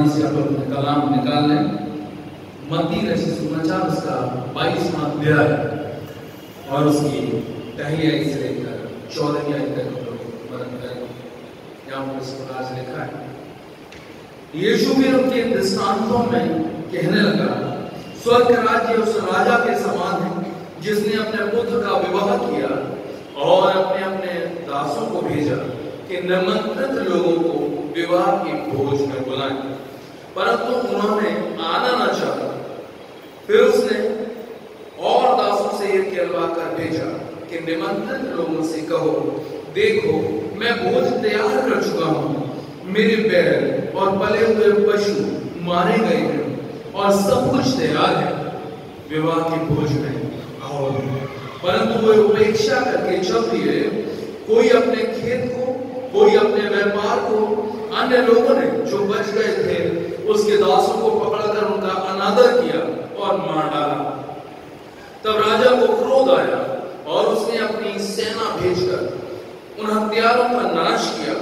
ध्यान से आप अपने कलाम निकाल लें। मत्ती रचित सुसमाचार उसका 22वां अध्याय और उसकी पहली आयत से लेकर 14वीं आयत तक हम लोग वर्णन करेंगे। यहाँ पर इस प्रकार से लिखा है, यीशु फिर उनके दृष्टांतों में कहने लगा, स्वर्ग राज्य उस राजा के समान है जिसने अपने पुत्र का विवाह किया और अपने अपने दासों को भेजा कि निमंत्रित लोगों को विवाह की भोज में बुलाएं, परंतु उन्होंने आना न चाहा। फिर उसने और दासों से यह कहलवा कर भेजा कि निमंत्रित लोगों से कहो, देखो मैं भोज तैयार कर चुका हूं, मेरे बैल और पले हुए पशु मारे गए हैं और सब कुछ तैयार है, विवाह की भोज में आओ। परंतु वे उपेक्षा करके चल दिए, कोई अपने खेत को, कोई अपने व्यापार को। अन्य लोगों ने जो बच गए थे उसके दासों को पकड़कर उनका अनादर किया और मार डाला। तब राजा को क्रोध आया और उसने अपनी सेना भेजकर उन हत्यारों का नाश किया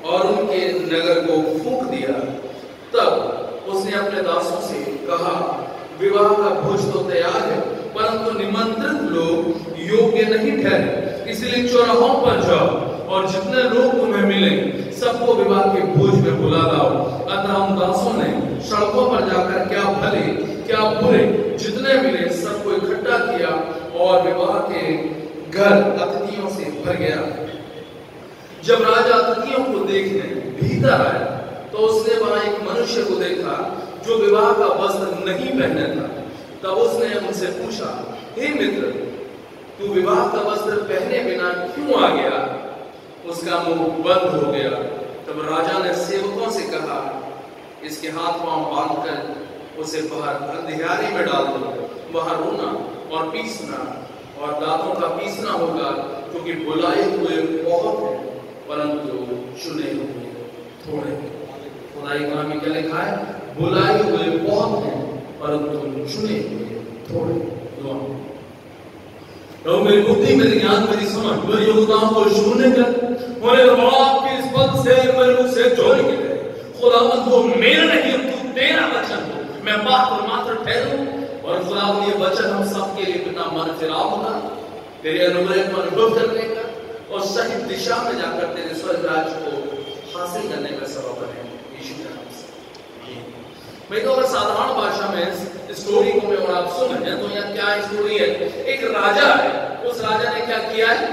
और उनके नगर को फूंक दिया। तब उसने अपने दासों से कहा, विवाह का भोज तो तैयार है, परंतु निमंत्रित लोग योग्य नहीं ठहरे, इसलिए चौराहों पर जाओ और जितने लोग तुम्हें मिले सबको विवाह के भोज में बुला लाओ। अतः हम दासों ने सड़कों पर जाकर क्या भले क्या बुरे जितने मिले सबको इकट्ठा किया और विवाह के घर अतिथियों से भर गया। जब राजा अतिथियों को देखने भीतर आया तो उसने वहां एक मनुष्य को देखा जो विवाह का वस्त्र नहीं पहने था। तब उसने उनसे पूछा, हे मित्र, तू विवाह का वस्त्र पहने बिना क्यों आ गया? उसका मुंह बंद हो गया। तब राजा ने सेवकों से कहा, इसके हाथ पांव बांधकर उसे बाहर अंधियारे में डाल दो, वहां रोना और पीसना और दांतों का पीसना होगा, क्योंकि बुलाए हुए बहुत हैं परंतु चुने हुए थोड़े। खुदाई कलाम में क्या लिखा है? बुलाए हुए बहुत हैं परंतु चुने हुए थोड़े। तो मेरी बुद्धि, मेरी ज्ञान, मेरी समझ, मेरी योग्यताओं को शून्य कर मुझे आपके इस पद से मेरे मुख से जोड़ के दे। खुदावंद को मेरा नहीं तू तेरा वचन हो, मैं पात्र मात्र ठहरूं और खुदावंद ये वचन हम सबके लिए बिना मन फिराव होगा, तेरे अनुग्रह को अनुभव करने का और सही दिशा में जाकर तेरे स्वर्ग राज्य को हासिल करने का सबब बने। यीशु के नाम से मैं तो अगर साधारण भाषा में स्टोरी को मैं और आप सुन रहे हैं तो यहाँ क्या स्टोरी है? एक राजा है, उस राजा ने क्या किया है?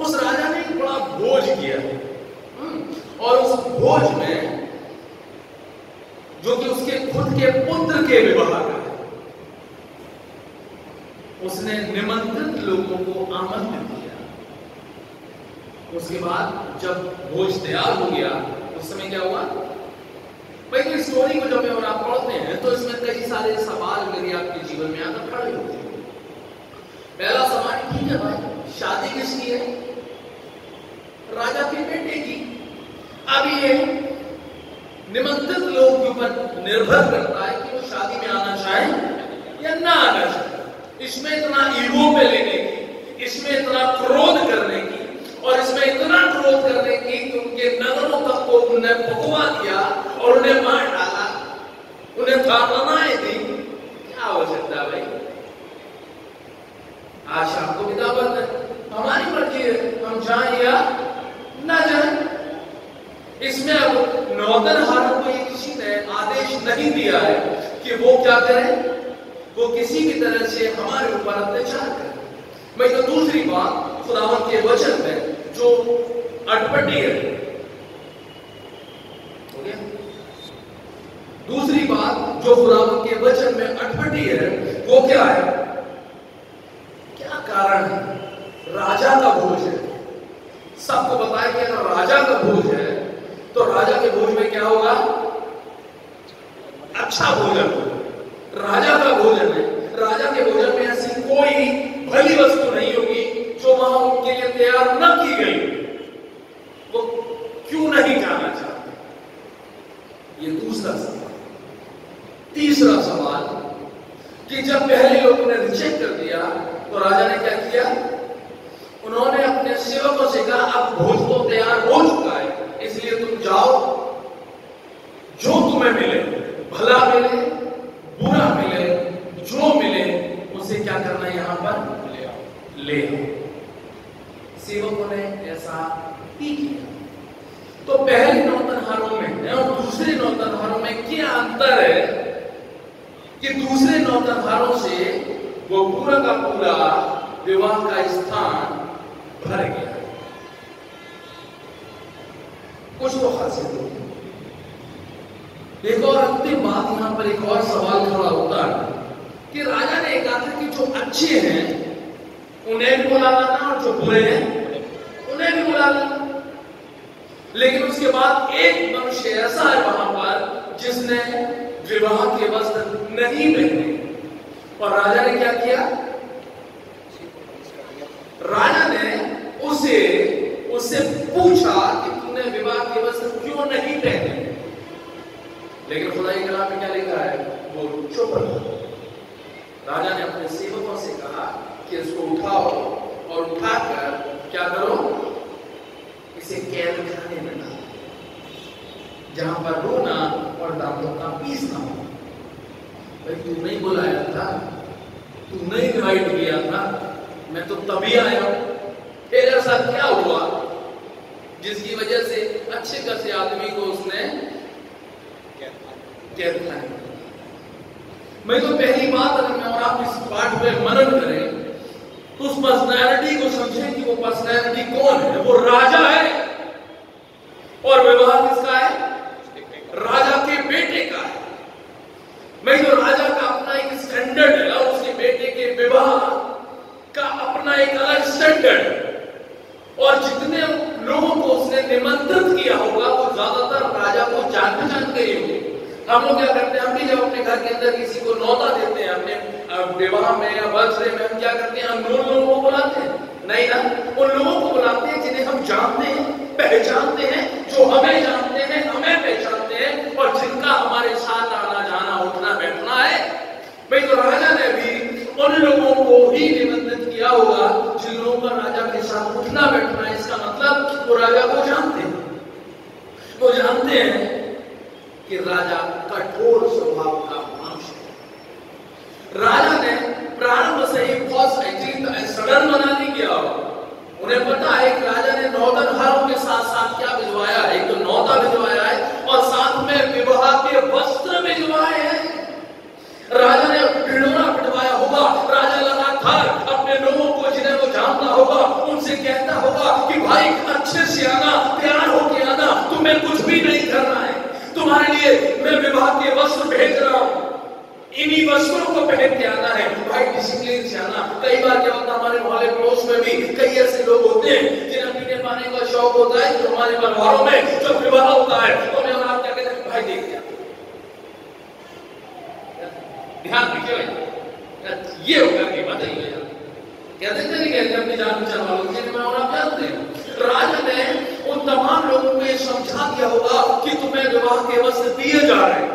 उस राजा ने एक बड़ा भोज किया और उस भोज में जो कि उसके खुद के पुत्र के विवाह का है, उसने निमंत्रित लोगों को आमंत्रित किया। उसके बाद जब भोज तैयार हो गया उस समय क्या हुआ? भाई तो स्टोरी को जब और आप पढ़ते हैं तो इसमें कई सारे सवाल मेरे आपके जीवन में आकर खड़े होते हैं। पहला सवाल ठीक है भाई, शादी किसकी है? राजा के बेटे की। अब ये निमंत्रित लोगों के ऊपर निर्भर करता है कि वो शादी में आना चाहे या ना आना चाहे। इसमें इतना ईगो पे लेने की, इसमें इतना क्रोध करने की और इसमें इतना क्रोध करने की कि उनके नगरों तक को उन्हें भगवा दिया और उन्हें मार डाला, उन्हें ताड़नाएं दी। क्या आवश्यकता भाई? आज शाम को किताबत है, हमारी मर्जी है, हम जाएं या ना जाएं। इसमें अब नौतनहारों को किसी ने आदेश नहीं दिया है कि वो क्या करें, वो किसी भी तरह से हमारे ऊपर अत्याचार करें। भाई तो दूसरी बात, खुदावंद के वचन में जो अटपटी है, हो गया? दूसरी बात जो खुदावंद के वचन में अटपटी है वो क्या है? क्या कारण है? राजा का भोज है। सबको बताया कि अगर राजा का भोज है तो राजा के भोज में क्या होगा? अच्छा भोजन होगा। राजा का भोजन है, राजा के भोजन में ऐसी कोई भली वस्तु नहीं होगी जो वहां उनके लिए तैयार न की गई। वो क्यों नहीं जाना चाहते? ये दूसरा सवाल। तीसरा सवाल कि जब पहले लोगों ने रिजेक्ट कर दिया तो राजा ने क्या किया? उन्होंने अपने सेवकों से कहा, अब भोज तो तैयार हो चुका है, इसलिए तुम जाओ तुम्हें मिले, भला मिले बुरा मिले, जो मिले उसे क्या करना है, यहां पर ले आओ। सेवकों ने ऐसा ही किया। तो पहले नौतनहारों में और दूसरे नौतनहारों में क्या अंतर है कि दूसरे नौतनहारों से वो पूरा का पूरा विवाह का स्थान भर गया। कुछ तो खासियत होती है। एक और अंतिम बात, यहां पर एक और सवाल खड़ा होता है कि राजा ने कहा था कि जो अच्छे हैं उन्हें भी बुला लाना और जो बुरे हैं उन्हें भी बुला लाना। लेकिन उसके बाद एक मनुष्य ऐसा है वहां पर जिसने विवाह के वस्त्र नहीं पहने, और राजा ने क्या किया, राजा ने उससे पूछा कि तूने विवाह के वस्त्र क्यों नहीं पहने। लेकिन खुदा की कलाम में क्या लिखा है, वो चुप रहा। राजा ने अपने सेवकों से कहा कि इसको उठाओ और उठाकर क्या करो, इसे कैद खाने में डालो, जहां पर रोना और दांतों का पीसना हो। भाई तू नहीं बुलाया था, तू नहीं इनवाइट किया था, मैं तो तभी आया हूं। फिर ऐसा क्या हुआ जिसकी वजह से अच्छे खासे आदमी को उसने कैद खाने में। मैं तो पहली बात, अगर मैं और आप इस पाठ पे मनन करें तो उस पर्सनैलिटी को समझें कि वो पर्सनैलिटी कौन है। वो राजा है, और विवाह किसका है, राजा के बेटे का है। मैं तो राजा का अपना एक स्टैंडर्ड है और उसके बेटे के विवाह का अपना एक अलग स्टैंडर्ड है। और जितने लोगों को उसने निमंत्रित किया होगा वो ज्यादातर राजा को जान गए होंगे। हम लोग क्या करते हैं, हम भी जब अपने घर के अंदर किसी को न्योता देते हैं, अपने विवाह में या बर्थडे में, हम क्या करते हैं, हम लोगों को बुलाते हैं, नहीं ना, उन लोगों को बुलाते हैं जिन्हें हम जानते हैं, पहचानते हैं, जो हमें जानते हैं, हमें पहचानते हैं, और जिनका हमारे साथ आना जाना उठना बैठना है। भाई तो राजा ने भी उन लोगों को ही निमंत्रित किया होगा जिन लोगों का राजा के साथ उठना बैठना है। इसका मतलब वो राजा को जानते हैं, वो जानते हैं कि राजा कठोर स्वभाव का मनुष्य है। राजा ने प्रारंभ से ही बहुत सडन मना नहीं किया। उन्हें पता है कि राजा ने नौतनहारों के साथ साथ क्या भिजवाया है, एक तो न्योता भिजवाया है और साथ में विवाह के वस्त्र भिजवाए हैं। राजा ने ढिंढोरा पिटवाया होगा, राजा लगातार अपने लोगों को जिन्हें वो जानता होगा उनसे कहता होगा कि भाई अच्छे से आना, तैयार होके आना, तुम्हें कुछ भी नहीं करना है, तुम्हारे लिए मैं विवाह के वस्त्र भेज रहा हूं, इन्हीं वस्त्रों को पहन के आना है। भाई डिसिप्लिन से आना। कई बार क्या होता है, हमारे मोहल्ले पड़ोस में भी कई ऐसे लोग होते हैं जिन्हें पीने पाने का शौक होता है, जो हमारे परिवारों में जब विवाह होता है तो मैं और आप क्या कहते हैं, भाई देख लिया, ध्यान दीजिए, ये होगा कि बताइए, कहते नहीं कहते अपनी जान पहचान वालों से, मैं और आप जानते हैं। राजा ने उन तमाम लोगों को ये समझा दिया होगा कि तुम्हें विवाह के वस्त्र दिए जा रहे हैं,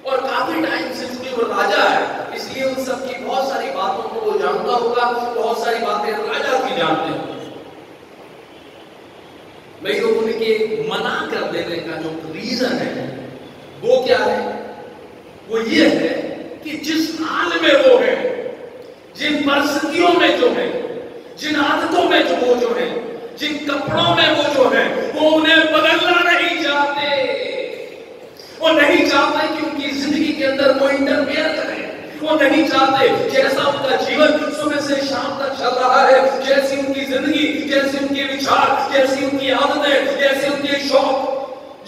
और काफी टाइम से चूंकि वो राजा है इसलिए उन सब की बहुत सारी बातों को वो जानता होगा, बहुत सारी बातें राजा की जानते हैं। भाई तो उनके मना कर देने का जो रीजन है वो क्या है, वो ये है कि जिस हाल में वो है, जिन परिस्थितियों में जो है, जिन आदतों में जो वो जो है, जिन कपड़ों में वो जो है, वो उन्हें बदलना नहीं चाहते। वो नहीं चाहते कि उनकी जिंदगी के अंदर कोई इंटरफेयर करे। वो नहीं चाहते जैसा उनका जीवन सुबह से शाम तक चल रहा है, जैसी उनकी जिंदगी, जैसे उनके विचार, जैसी उनकी आदतें, जैसे उनके शौक,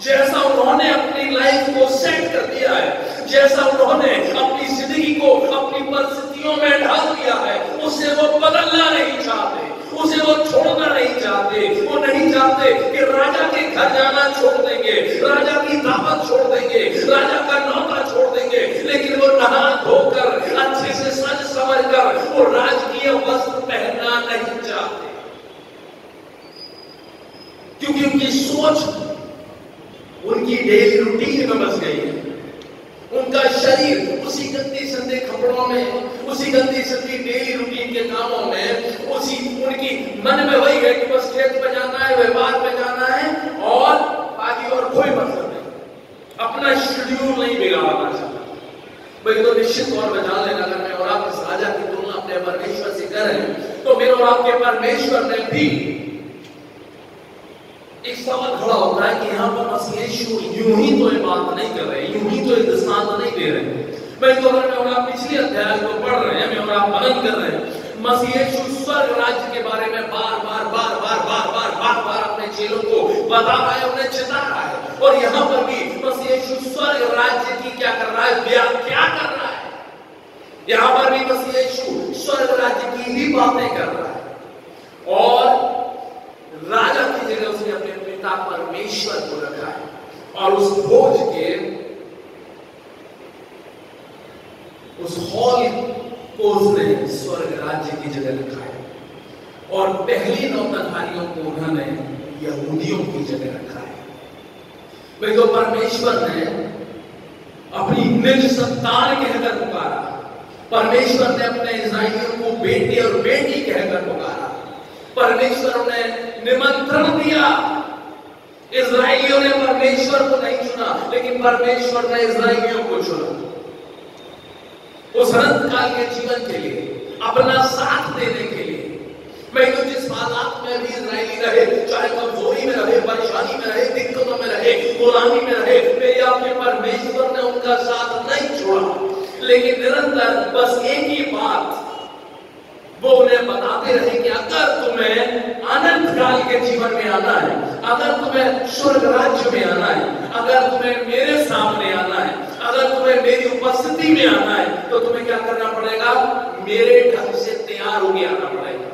जैसा उन्होंने अपनी लाइफ को सेट कर दिया है, जैसा उन्होंने अपनी जिंदगी को अपनी परिस्थितियों में ढाल दिया है, उसे वो बदलना नहीं चाहते, उसे वो छोड़ना नहीं चाहते। वो नहीं चाहते कि राजा के घर जाना छोड़ देंगे, राजा की दावत छोड़ देंगे, राजा का न्योता छोड़ देंगे, लेकिन वो नहा धोकर अच्छे से सज संवर कर वो राजकीय वस्त्र पहनना नहीं चाहते, क्योंकि उनकी सोच उनकी डेली रूटीन में बस गई है। उनका शरीर उसी गंदी संदे कपड़ों में, उसी गंदी संदी डेली रूटीन के कामों में, उसी उनकी मन में वही है कि बस खेत पे जाना है, व्यापार पे जाना है, और बाकी और कोई मतलब नहीं। अपना शेड्यूल भाई तो निश्चित तौर पर जान लेना, अगर मैं और आप इस राजा की तुलना अपने परमेश्वर से कर रहे हैं तो मेरे और आपके परमेश्वर ने भी एक सवाल खड़ा होता है कि यहाँ पर मसीह यीशु यूं ही तो ये बात नहीं कर रहे, यूं ही तो ये दृष्टांत नहीं दे रहे। भाई तो अगर मैं और आप पिछले अध्याय को पढ़ रहे हैं, मैं और आप मनन कर रहे हैं, मसीह यीशु स्वर्ग राज्य के बारे में बार बार अपने चेलों को बता रहा है, उन्हें चिता रहा है। और यहाँ पर भी मसीह यीशु स्वर्ग राज्य की क्या कर रहा है, व्याख्या कर रहा है। यहाँ पर भी मसीह यीशु स्वर्ग राज्य की ही बातें कर रहा है और राजा की जगह उसने अपने पिता परमेश्वर को रखा है और उस भोज के उस हॉल को उसने स्वर्ग राज्य की जगह रखा है और पहली नौतनहारियों को उन्होंने यहूदियों की जगह रखा है। भाई तो परमेश्वर ने अपनी निज संतान कहकर पुकारा, परमेश्वर ने अपने इस्राएलियों को बेटे और बेटी कहकर पुकारा, परमेश्वर ने निमंत्रण दिया। इस्राएलियों ने परमेश्वर को नहीं चुना, लेकिन परमेश्वर ने इस्राएलियों को चुना उस अनंत काल के जीवन के लिए, अपना साथ देने के लिए। मैं तो जिस हालात में भी इस्राएली रहे, चाहे कमजोरी में रहे, परेशानी में रहे, दिक्कतों में रहे, गुलामी में रहे, मेरे आपके परमेश्वर ने उनका साथ नहीं छोड़ा, लेकिन निरंतर बस एक ही बात वो उन्हें बताते रहे कि अगर तुम्हें अनंत काल के जीवन में आना है, अगर तुम्हें स्वर्ग राज्य में आना है, अगर तुम्हें मेरे सामने आना है, अगर तुम्हें मेरी उपस्थिति में आना है, तो तुम्हें क्या करना पड़ेगा, मेरे ढंग से तैयार होकर आना पड़ेगा।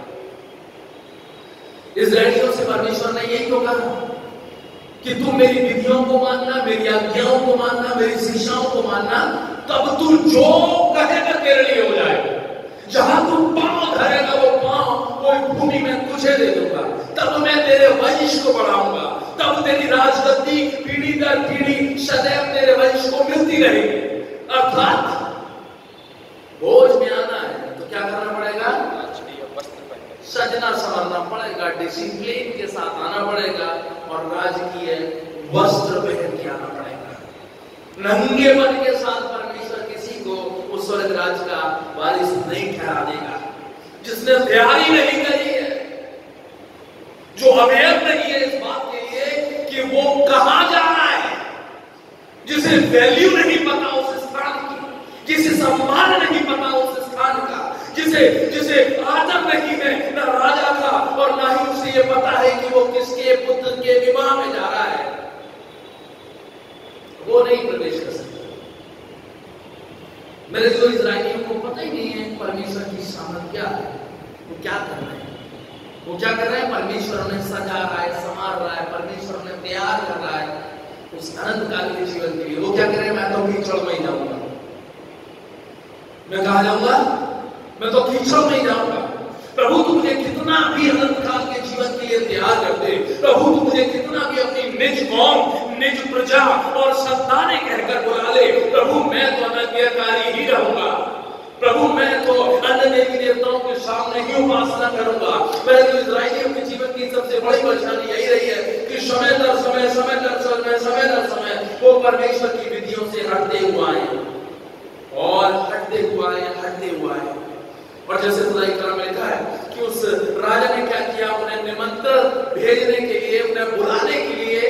इस्राएलियों से परमेश्वर ने यही तो कहा कि तुम मेरी विधियों को मानना, मेरी आज्ञाओं को मानना, मेरी शिक्षाओं को मानना, तब तू जो कहेगा तेरे लिए हो जाएगा। जहां तू पांव धरेगा वो पांव वो भूमि में तुझे दे दूंगा, तब मैं तेरे वंश को बढ़ाऊंगा, तब तेरी राजगद्दी पीढ़ी दर पीढ़ी सदैव तेरे वंश को मिलती रहेगी। अर्थात भोज में आना है तो क्या करना पड़ेगा, सजना संवरना पड़ेगा, डिसिप्लिन के साथ आना पड़ेगा और राजकीय वस्त्र पहन के आना पड़ेगा। नंगे मन के साथ परमेश्वर किसी को उस स्वर्ग राज का वारिस नहीं ठहरा देगा। जिसने तैयारी नहीं करी है, जो अवेयर नहीं है इस बात के लिए कि वो कहां जा रहा है, जिसे वैल्यू नहीं पता उस स्थान की, जिसे सम्मान नहीं पता उस स्थान का, जिसे आदर नहीं है ना राजा का और ना ही उसे ये पता है कि वो किसके पुत्र के विवाह में जा रहा है, वो नहीं प्रवेश कर सकता। मेरे जो इस्राएलियों को पता ही नहीं है परमेश्वर की सामर्थ क्या है, वो क्या कर रहे हैं, वो क्या कर रहे हैं, परमेश्वर उन्हें सजा रहा है, संवार रहा है, परमेश्वर उन्हें तैयार कर रहा है उस अनंत काल के जीवन के लिए। वो क्या कर रहे हैं, मैं तो कीचड़ में ही जाऊंगा, मैं कहा जाऊंगा, मैं तो कीचड़ में ही जाऊंगा। प्रभु तू मुझे कितना भी अनंत काल के जीवन के लिए तैयार कर दे, प्रभु तू मुझे कितना भी अपनी निज कौम, निज प्रजा और संताने कहकर बुला ले, प्रभु मैं तो अनज्ञाकारी ही रहूंगा, प्रभु मैं तो अन्य देवी देवताओं के सामने ही उपासना करूंगा। मेरे जो इस्राएलियों के जीवन की सबसे बड़ी परेशानी यही रही है कि समय दर समय वो परमेश्वर की विधियों से हटते हुए आए और हटते हुए आए। और जैसे खुदा की कलाम में लिखा है कि उस राजा ने क्या किया, उन्हें निमंत्रण भेजने के लिए, उन्हें बुलाने के लिए,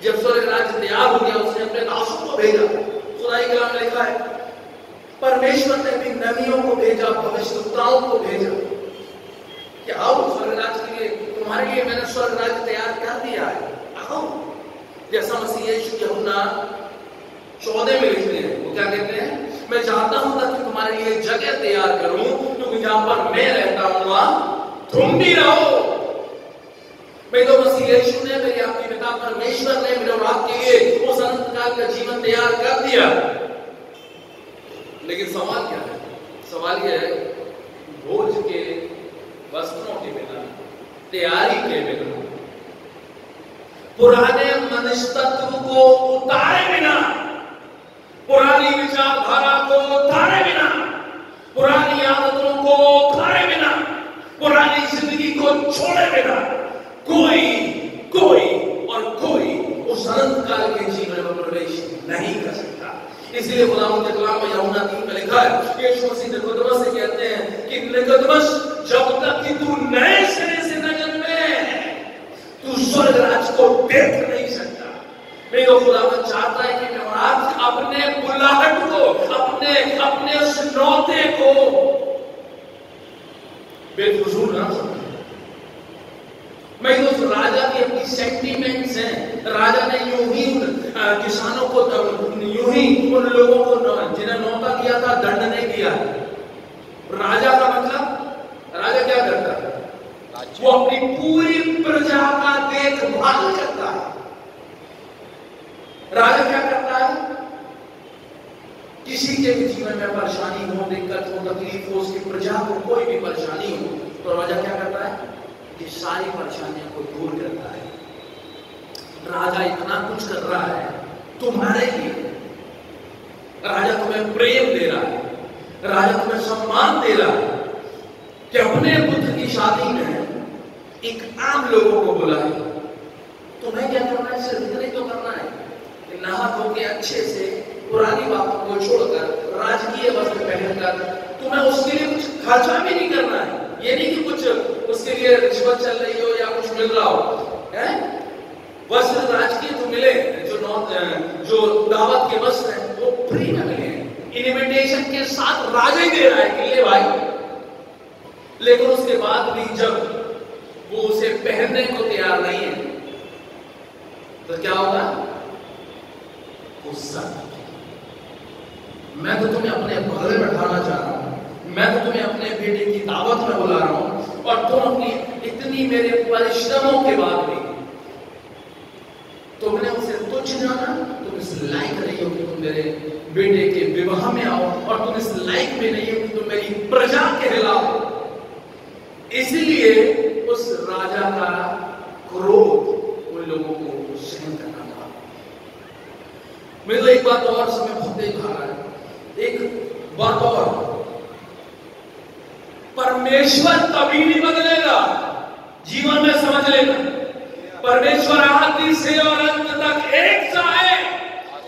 जब स्वर्ग राज्य तैयार हो गया उसने अपने दासों को भेजा। खुदा की कलाम में लिखा है परमेश्वर ने भी नबियों को भेजा, भविष्यवक्ताओं को भेजा कि आओ स्वर्ग राज्य के लिए, तुम्हारे लिए मैंने स्वर्ग राज्य तैयार कर दिया है, आओ। जैसा मसीह यीशु यूहन्ना 14 में लिखते हैं, वो क्या कहते हैं, मैं चाहता हूं ताकि तुम्हारे लिए जगह तैयार करूं, क्योंकि जहां पर मैं रहता हूं वहां तुम भी रहो। मैं तो मसीह यीशु ने, मेरे आपके पिता परमेश्वर ने मेरे और आपके लिए उस अनंत काल का जीवन तैयार कर दिया। लेकिन सवाल क्या है, सवाल यह है भोज के वस्त्रों के बिना, तैयारी के बिना, पुराने मनुष्य तत्व को उतारे बिना, पुरानी विचारधारा को उतारे बिना, पुरानी आदतों को उतारे बिना, पुरानी जिंदगी को छोड़े बिना कोई उस अनंत काल के जीवन में प्रवेश नहीं कर सकता। इसलिए खुदावंद के कलाम में यूहन्ना 3 में लिखा है, यीशु मसीह निकोदेमस से कहते हैं कि निकोदेमस, जब तक कि तू नए सिरे से न जन्मे तू स्वर्ग राज्य को देख नहीं सकता। मेरा खुदावंद चाहता है कि मैं आज अपने बुलाहट को, अपने उस नौते को बेफिजूल ना समझूं। मैं उस राजा की अपनी सेंटीमेंट्स हैं, राजा ने यूं ही किसानों को, यूं ही उन लोगों को जिन्हें न्योता दिया था दंड नहीं दिया। राजा का मतलब, राजा क्या करता है? वो अपनी पूरी प्रजा का देखभाल करता है। राजा क्या करता है? किसी के भी जीवन में परेशानी हो, दिक्कत हो, तकलीफ हो, उसकी प्रजा को कोई भी परेशानी हो तो राजा क्या करता है? ये सारी परेशानियों को दूर करता है। राजा इतना कुछ कर रहा है तुम्हारे लिए। राजा तुम्हें प्रेम दे रहा है, राजा तुम्हें सम्मान दे रहा है कि अपने पुत्र की शादी में एक आम लोगों को बुलाए। तुम्हें क्या करना है? सिर्फ इतना ही तो करना है कि नहा धो के अच्छे से पुरानी बातों को छोड़कर राजकीय वस्त्र पहनकर, तुम्हें उसके लिए कुछ खर्चा भी नहीं करना है। ये नहीं कि कुछ उसके लिए रिश्वत चल रही हो या कुछ मिल रहा हो, है? वस्त्र राजकीय तो मिले, जो दावत के वस्त्र हैं वो फ्री में मिले, इनविटेशन के साथ राजा ही दे रहा है कि ले भाई। लेकिन उसके बाद भी जब वो उसे पहनने को तैयार नहीं है तो क्या होगा? गुस्सा। मैं तो तुम्हें अपने बगल में बैठाना चाह रहा हूं, मैं तो तुम्हें अपने बेटे की दावत में बुला रहा हूं और तुम अपनी इतनी मेरे परिश्रमों के बाद भी तुमने उसे तुच्छ जाना। तुम इस लायक नहीं हो कि तुम मेरे बेटे के विवाह में आओ, और तुम इस लायक भी नहीं हो कि तुम मेरी प्रजा कहलाओ। इसलिए उस राजा का क्रोध उन लोगों को सहन करना था। मेरे तो एक बात और, समय बहुत तेज भाग रहा है, एक बात और, परमेश्वर कभी नहीं बदलेगा। जीवन में समझ लेना, परमेश्वर आदि से और अंत तक एक सा है।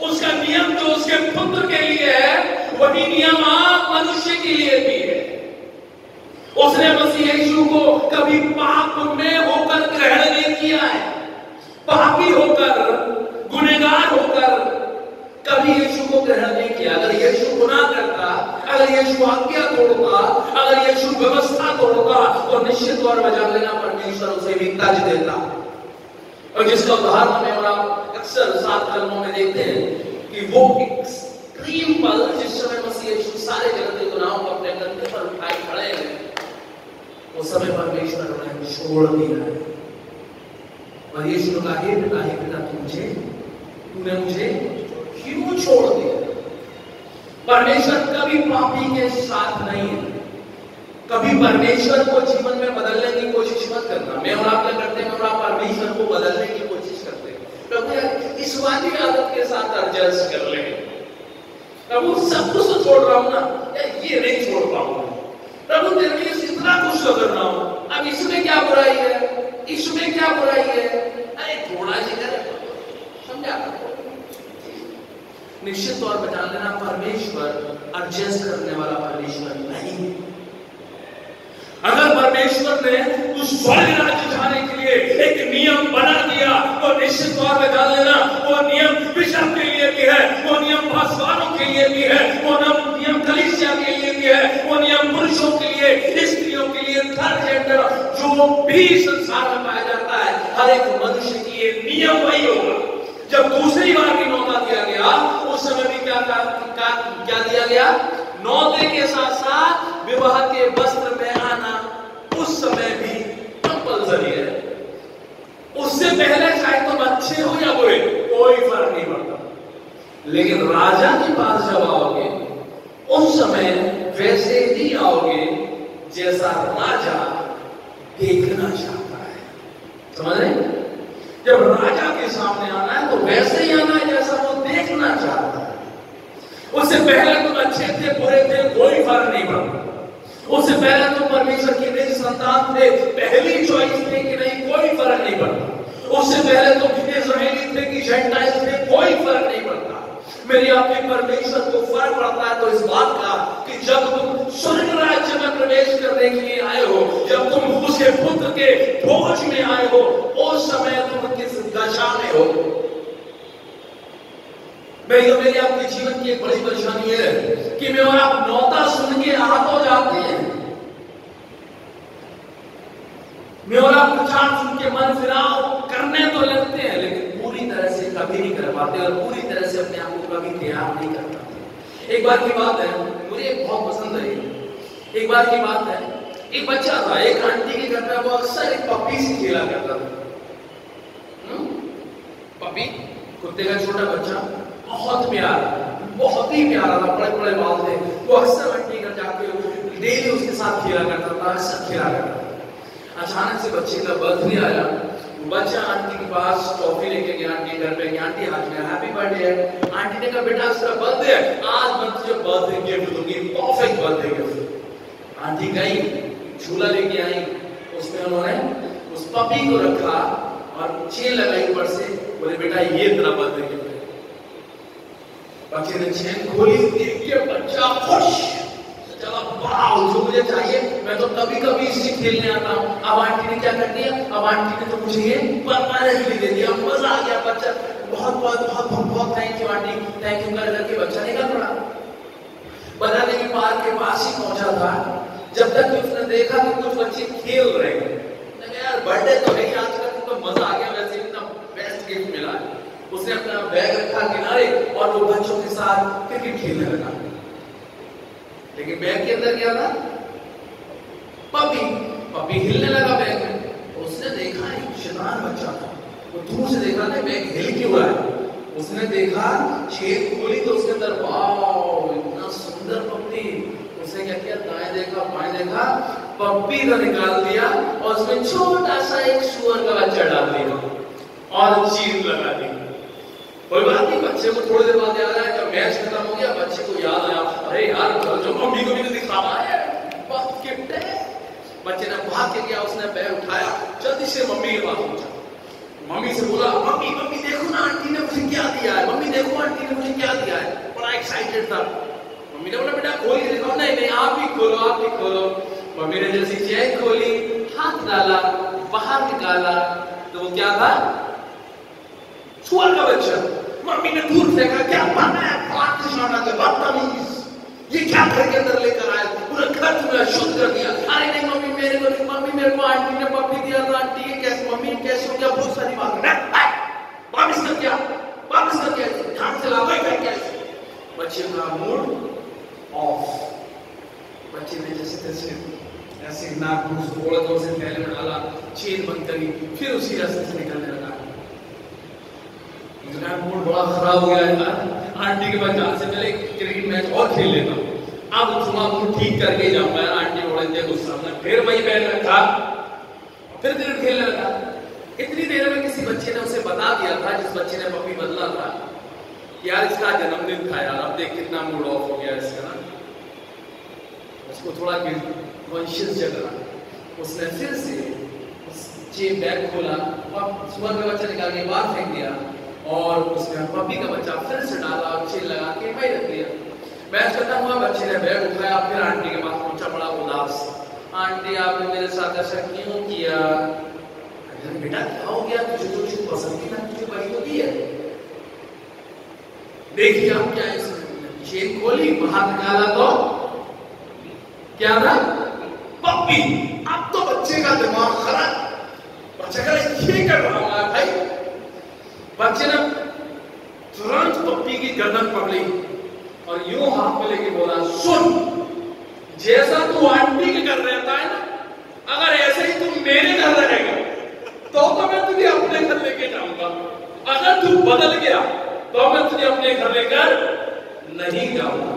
उसका नियम जो उसके पुत्र के लिए है वही नियम आप मनुष्य के लिए भी है। उसने मसीह यीशु को कभी पाप में होकर ग्रहण नहीं किया है। पापी होकर, गुनहगार होकर कभी यीशु को ग्रहण नहीं किया। अगर यीशु गुनाह करता, अगर यीशु आज्ञा तोड़ता, अगर यीशु व्यवस्था तोड़ता तो निश्चित तौर पर जान लेना परमेश्वर उसे भी तज देता। और जिसका उदाहरण हमें और आप अक्सर 7 कलमों में देखते हैं कि वो एक्सट्रीम पल जिस समय मसीह यीशु सारे जगत के गुनाहों को अपने कंधे पर उठाए खड़े हैं, वो समय परमेश्वर ने छोड़ दिया है। और यीशु ने कहा, हे पिता तूने मुझे क्यों छोड़ दिया? परमेश्वर कभी पापी के साथ नहीं है। कभी परमेश्वर को जीवन में बदलने की कोशिश मत करना। मैं और आप क्या करते हैं? और आप परमेश्वर को बदलने की कोशिश करते हैं। प्रभु यार इस वाली आदत के साथ एडजस्ट कर ले। प्रभु सब कुछ तो छोड़ रहा हूं ना, ये नहीं छोड़ पाऊंगा। प्रभु तेरे लिए इतना कुछ तो कर रहा हूं, अब इसमें क्या बुराई है? इसमें क्या बुराई है? अरे थोड़ा सी कर, समझा? निश्चित तौर पर जान लेना परमेश्वर एडजस्ट करने वाला परमेश्वर नहीं। अगर परमेश्वर ने उस स्वर्ग राज्य जाने के लिए एक नियम बना दिया तो निश्चित तौर पर जान लेना वो नियम बिशप के लिए भी है, वो नियम पासवानों के लिए भी है, वो नियम कलीसिया के लिए भी है, वो नियम पुरुषों के लिए, स्त्रियों के लिए, थर्ड जेंडर जो भी संसार में पाया जाता है, हर एक मनुष्य की ये नियम वही होगा। जब दूसरी बार भी न्योता दिया गया उस समय भी क्या दिया गया? न्योते के साथ साथ विवाह के वस्त्र में आना उस समय भी कंपल्सरी है। उससे पहले चाहे तुम अच्छे हो या बुरे, कोई फर्क नहीं पड़ता। लेकिन राजा के पास जब आओगे उस समय वैसे ही आओगे जैसा राजा देखना चाहता है। समझ रहे? जब राजा के सामने आना है तो वैसे ही आना है जैसा वो देखना चाहता है। उससे पहले तुम अच्छे थे, बुरे थे, कोई फर्क नहीं पड़ता। उससे पहले तुम परमेश्वर की निज संतान थे, पहली चॉइस थे कि नहीं, कोई फर्क नहीं पड़ता। उससे पहले तुम इस्राएली थे कि जेंटाइल थे, कोई फर्क नहीं पड़ता। मेरी आपके परमेश्वर को फर्क पड़ता है तो इस बात का कि जब तुम स्वर्ग राज्य में प्रवेश करने के लिए आए हो, जब तुम उसके पुत्र के भोज में आए हो, उस समय तुम किस दशा में हो। मेरी आपके जीवन की एक बड़ी परेशानी है कि मैं और आप नौता सुन के आ तो जाते हैं, मैं और आप प्रचार सुन के मन फिराव करने तो लगते हैं, लेकिन पूरी तरह से कभी नहीं कर पाते और पूरी तरह से अपने आप को कभी तैयार नहीं कर पाते। एक बार की बात है, मुझे बहुत पसंद है, एक बार की बात है, एक बच्चा था, एक आंटी के घर में, वो अक्सर एक पपी से खेला करता था। पपी, कुत्ते का छोटा बच्चा, बहुत प्यारा, बहुत ही प्यारा था, बड़े बड़े बाल थे। वो अक्सर आंटी घर जाके डेली उसके साथ खेला करता था, अक्सर खेला करता था। अचानक से बच्चे का बर्थडे आया, बच्चा आंटी के पास टॉफी लेके गया, आंटी घर पे गया, आंटी हाथ में हैप्पी बर्थडे है। आंटी ने कहा बेटा उसका बर्थडे है, आज मैं तुझे बर्थडे गिफ्ट दूंगी, परफेक्ट बर्थडे गिफ्ट। आंटी गई, झूला लेके आई, उसमें उन्होंने उस पपी को रखा और चेन लगाई ऊपर से, बोले बेटा ये तेरा बर्थडे गिफ्ट है। बच्चे ने चेन खोली, देख के बच्चा खुश, चलो वाओ जो मुझे चाहिए, मैं तो कभी कभी इससे खेलने आता हूँ। अब आंटी ने क्या कर दिया, अब आंटी ने तो मुझे ये परमानेंटली दे दिया, मजा आ गया। बच्चा बहुत बहुत बहुत बहुत thank you aunty, thank you कर करके बच्चा निकल पड़ा। बनाने के पार्क के पास ही पहुंचा था, जब तक कि उसने देखा कि कुछ बच्चे खेल रहे हैं। यार बर्थडे तो है आजकल, तो मजा आ गया, वैसे इतना बेस्ट गिफ्ट मिला है। उसने अपना बैग रखा किनारे और वो बच्चों के साथ क्रिकेट खेलने लगा। लेकिन बैग के अंदर क्या था, पपी। पपी हिलने लगा बैग में। उसने देखा एक शैतान बच्चा था, वो दूर से देखा ना बैग हिल क्यों रहा है। उसने देखा, छेद खोली तो उसके अंदर वाओ इतना सुंदर पपी। उसने क्या किया, दाएं देखा बाएं देखा, पपी को निकाल दिया और उसमें छोटा सा एक सुअर का बच्चा डाल दिया और चीज लगा दी। कोई बात नहीं, बच्चे को थोड़ी देर बाद याद आया, जब मैच खत्म हो गया बच्चे को याद आया, अरे यार जो मम्मी को भी तो दिखाना है, बहुत गिफ्ट है। बच्चे ने भाग के गया, उसने बैग उठाया, जल्दी से मम्मी के पास पहुंचा। मम्मी से बोला, मम्मी मम्मी देखो ना आंटी ने मुझे क्या दिया है, मम्मी देखो आंटी ने मुझे क्या दिया है। बड़ा एक्साइटेड था। मम्मी ने बोला बेटा खोल के दिखाओ। नहीं नहीं आप ही खोलो, आप ही खोलो। मम्मी ने जैसे चेन खोली, हाथ डाला, बाहर निकाला तो वो क्या था, सुअर का बच्चा। मम्मी ने दूर फेंका, क्या पाना है, बदतमीज, ये क्या घर के अंदर लेकर आया, पूरा घर तुम्हें अशुद्ध कर दिया। अरे नहीं मम्मी मेरे को आंटी ने पपी दिया था, आंटी ये कैसे, मम्मी कैसे हो गया, बहुत सारी बात है, वापस कर क्या, वापस कर क्या, ध्यान से लाओ क्या। बच्चे का मूड ऑफ। बच्चे ने जैसे तैसे ऐसे नाक मुंह थोड़ा थोड़ा से पहले में डाला, चेन बंद करी, फिर उसी रास्ते से निकलने लगा। मूड बड़ा खराब हो गया है, आंटी के पास जाने से पहले क्रिकेट मैच और खेल लेता हूँ, अब थोड़ा मूड ठीक करके जाऊंगा। आंटी बड़े देर गुस्सा में फिर वही बैठ रखा, फिर क्रिकेट खेलने लगा। इतनी देर में किसी बच्चे ने उसे बता दिया था, जिस बच्चे ने पपी बदला था, यार इसका जन्मदिन था यार, अब देख कितना मूड ऑफ हो गया इसका ना। उसको थोड़ा कॉन्शियस जगा, उसने फिर से बैग खोला, सुअर का बच्चा निकाल के बाहर फेंक दिया और उसने पपी का बच्चा फिर से डाला और चेन लगा के वही रख दिया। मैच खत्म हुआ, बच्चे ने बैग उठाया, फिर आंटी के पास पहुंचा, बड़ा उदास। आंटी आपने मेरे साथ ऐसा क्यों किया? बेटा क्या हो गया, तुझे तो कुछ पसंद ही ना, तुझे वही तो दी है। देखिए आप क्या है, चेन खोली, बाहर निकाला तो क्या था, पपी। अब तो बच्चे का दिमाग खराब, बच्चे का ये कर रहा है भाई। बच्चे ने तुरंत पप्पी की गर्दन पकड़ी और यूं हाथ में लेके बोला, सुन, जैसा तू आंटी के घर रहता है ना, अगर ऐसे ही तू मेरे घर रहेगा तो मैं तुझे अपने घर लेके जाऊंगा। अगर तू बदल गया तो मैं तुझे अपने घर लेकर नहीं जाऊंगा।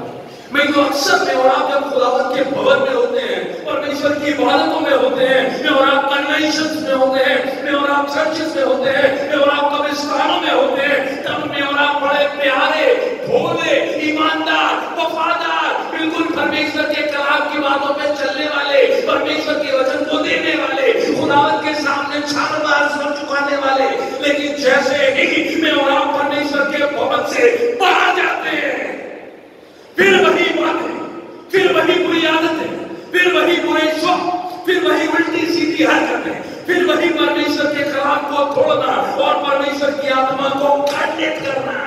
मैं तो अक्सर में और आप जब खुदावंत के भवन में होते हैं, परमेश्वर की इबादतों में होते हैं, मैं और आप कन्वेंशंस में होते हैं, मैं और आप चर्चेस में होते हैं, मैं और आप कब्रिस्तानों में होते हैं, तब मैं और आप बड़े प्यारे, भोले, ईमानदार, वफादार, बिल्कुल परमेश्वर के कलाम की बातों पे चलने वाले, परमेश्वर के वचन को देने वाले, खुदावंत के सामने 4 बार सर झुकाने वाले। लेकिन जैसे ही मैं और आप परमेश्वर के भवन से बाहर जाते उल्टी सीधी हरकतें, फिर वही परमेश्वर के कलाम को तोड़ना और परमेश्वर की आत्मा को खंडित करना,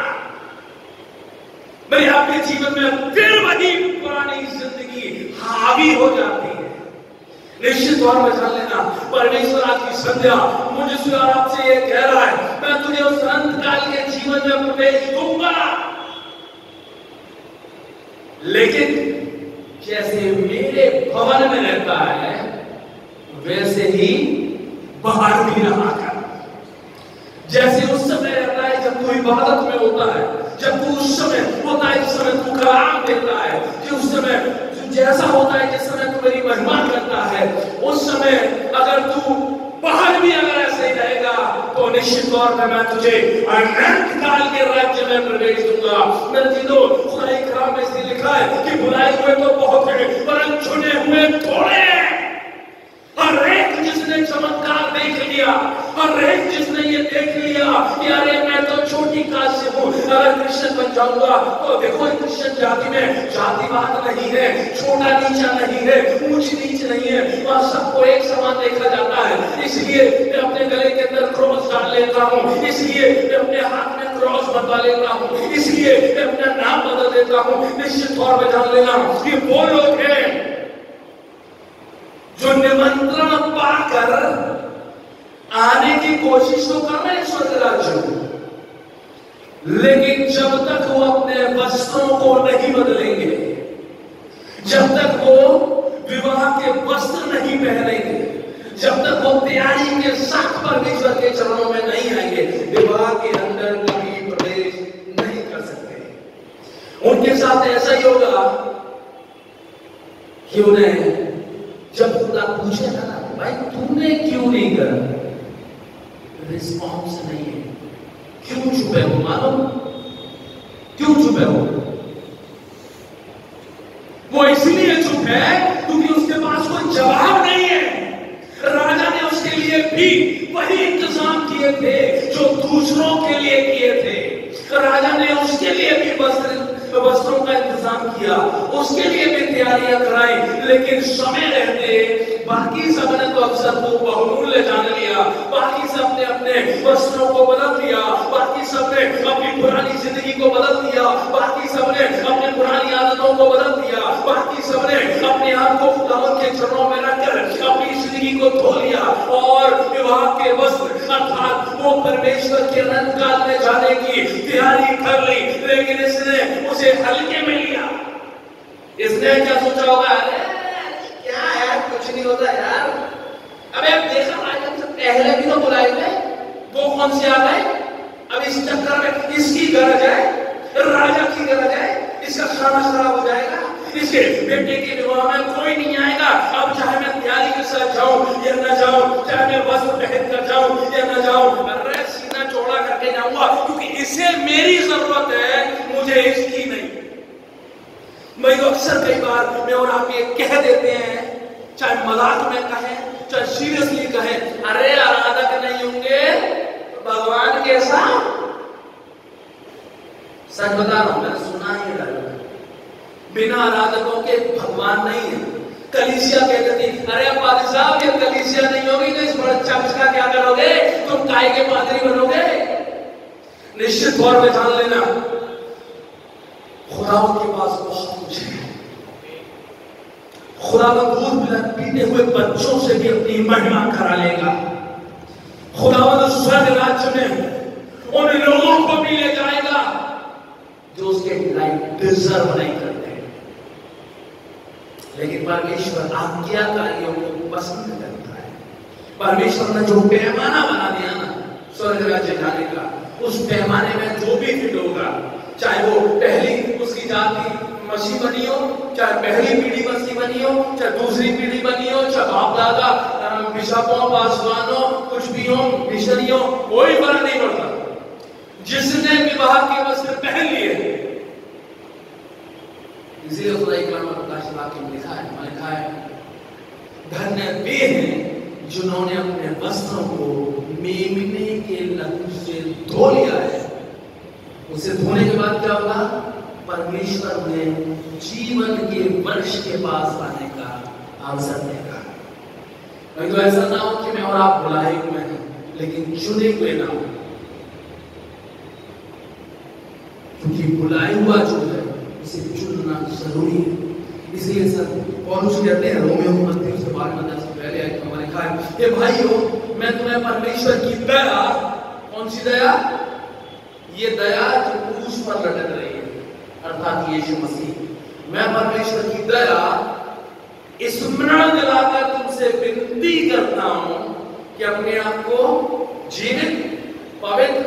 मेरे आपके जीवन में फिर वही पुरानी जिंदगी हावी हो जाती है। निश्चित तौर पर जान लेना, परमेश्वर आज की संध्या मुझसे और आपसे ये कह रहा है, मैं तुझे उस अंत काल के जीवन में प्रवेश दूंगा, लेकिन जैसे मेरे भवन में रहता है वैसे ही बाहर भी रहा कर। जैसे उस समय रहता है जब तू इबादत में होता है, जब तू उस समय होता है जिस समय तू कलाम देता है, कि उस समय जैसा होता है जिस समय तू मेरी महिमा करता है, उस समय अगर तू बाहर भी अगर ऐसे ही रहेगा तो निश्चित तौर पर मैं तुझे अनंत काल के राज्य में प्रवेश दूंगा। मेरे जीतो, खुदाई कलाम में इसलिए लिखा है कि बुलाए हुए तो बहुत हैं परंतु चुने हुए थोड़े हैं। हर एक जिसने चमत्कार देख लिया, हर एक जिसने ये देख लिया कि अरे मैं तो छोटी काज से हूं, अगर क्रिश्चियन बन जाऊंगा तो देखो क्रिश्चियन जाति में जातिवाद नहीं है, छोटा नीचा नहीं है, ऊंच नीच नहीं है, वहां सबको एक समान देखा जाता है। इसलिए मैं अपने गले के अंदर क्रॉस डाल लेता हूं, इसलिए मैं अपने हाथ में क्रॉस बनवा लेता हूं, इसलिए मैं अपना नाम बदल देता हूं। निश्चित तौर पर जान लेना कि वो लोग हैं जो निमंत्रण पाकर आने की कोशिश तो कर रहे हैं स्वर्ग राज्य में, लेकिन जब तक वो अपने वस्त्रों को नहीं बदलेंगे, जब तक वो विवाह के वस्त्र नहीं पहनेंगे, जब तक वो तैयारी के साथ परमेश्वर के चरणों में नहीं आएंगे, विवाह के अंदर कभी प्रवेश नहीं कर सकते। उनके साथ ऐसा ही होगा कि उन्हें जब खुदा पूछेगा ना, भाई तूने क्यों नहीं कर, रिस्पॉन्स नहीं है। क्यों छुपे हो? मालूम क्यों छुपे हो? वो इसलिए चुप है क्योंकि उसके पास कोई जवाब नहीं है। राजा ने उसके लिए भी वही इंतजाम किए थे जो दूसरों के लिए किए थे। राजा ने उसके लिए भी वस्त्रों का इंतजाम किया, उसके लिए भी तैयारियां कराई, लेकिन समय रहते बाकी सबने तो अवसर को बहुमूल्य जान लिया, बाकी सबने अपने वस्त्रों को बदल दिया, बाकी सबने अपनी पुरानी जिंदगी को बदल दिया, बाकी सबने अपनी पुरानी आदतों को बदल दिया, बाकी सबने अपने आप को खुदावंद के चरणों में रखकर अपनी जिंदगी को धो लिया और विवाह के वस्त्र अर्थात वो परमेश्वर के अनंत काल में जाने की तैयारी कर ली, लेकिन इसने उसे हल्के में लिया। इसने क्या सोचा होगा, अरे क्या यार कुछ नहीं होता यार, अबे अब देखा राजा से पहले भी तो बुलाए थे, वो कौन से आ गए, अब इस चक्कर में इसकी गरज है, राजा की गरज है, इसका खाना खराब हो जाएगा, इसके बेटे के विवाह में कोई नहीं आएगा। अब चाहे मैं तैयारी के साथ जाऊं या न जाऊं, चाहे मैं वस्त्र पहन कर जाऊं या न जाऊं, अरे सीना चौड़ा करके जाऊंगा क्योंकि इसे मेरी जरूरत है, मुझे इसकी नहीं। मैं अक्सर कई बार मैं और आप ये कह देते हैं, चाहे मजाक में कहें चाहे सीरियसली कहें, अरे आराधक नहीं होंगे तो भगवान कैसा। सच बता रहा हूं, मैंने सुना ही डाला, बिना आराधकों के भगवान नहीं है। कलीसिया कहते थी, अरे पादरी साहब ये कलीसिया नहीं होगी तो इस बड़े चर्च का क्या करोगे, तुम काय के पादरी बनोगे। निश्चित तौर पर जान लेना खुदावंद के पास बहुत कुछ है। खुदावंद दूध पीते हुए बच्चों से भी अपनी महिमा करा लेगा। खुदावंद स्वर्ग राज्य में उन लोगों को भी ले जाएगा जो उसके लाइक डिजर्व नहीं करते, लेकिन परमेश्वर आज्ञाकारियों को पसंद करता है। परमेश्वर ने जो पैमाना बना दिया ना स्वर्ग राज्य जाने का, उस पैमाने में जो भी फिट होगा, चाहे वो पहली उसकी जाति मसीह बनी हो, चाहे पहली पीढ़ी मसीह बनी हो, चाहे दूसरी पीढ़ी बनी हो, चाहे बाप दादा बिशपों पासवानों कुछ भी हो, मिशनरी हो, कोई फर्क नहीं पड़ता। जिसने विवाह के वस्त्र पहन लिए, इसलिए खुदा कलाम प्रकाश वाक्य में लिखा है धन्य वे हैं जिन्होंने अपने वस्त्रों को मेमने के लहू से धो लिया है। उसे धोने के बाद क्या होगा, परमेश्वर ने जीवन के वृक्ष के पास आने का अवसर देगा। नहीं तो ऐसा ना हो कि मैं और आप बुलाए हुए हैं लेकिन चुने हुए ना हो, क्योंकि बुलाए हुआ जो है उसे चुनना जरूरी है। इसलिए सर पौलुस कहते हैं रोमियो मत्ती से 12 से पहले आयत में लिखा है कि भाइयों मैं तुम्हें परमेश्वर की दया, कौन सी दया? ये दया जो क्रूस पर लटक रही है अर्थात यीशु मसीह, मैं परमेश्वर की दया स्मरण दिलाकर तुमसे विनती करता हूं कि अपने आप को जीवित, पवित्र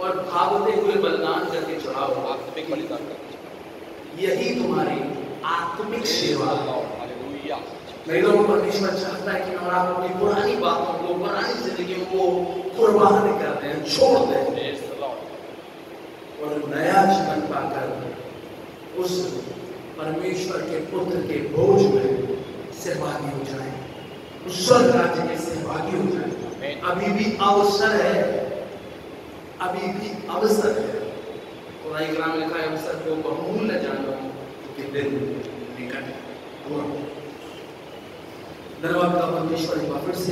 और भागते हुए बलिदान करके चढ़ाओ, आत्मिक बलिदान करके, यही तुम्हारी आत्मिक सेवा। नहीं तो परमेश्वर चाहता है कि और आप अपनी पुरानी बातों को, पुरानी जिंदगी को कुर्बान कर दें, छोड़ दें और नया जीवन पाकर उस परमेश्वर के पुत्र के बोझ में सहभागी हो जाए, उस स्वर्ग राज्य के सहभागी हो जाए। अभी भी अवसर है, अभी भी अवसर है। खुदाई कलाम में लिखा है अवसर को बहुमूल्य जानो कि दिन निकट हुआ। धन्यवाद का परमेश्वर एक बार फिर से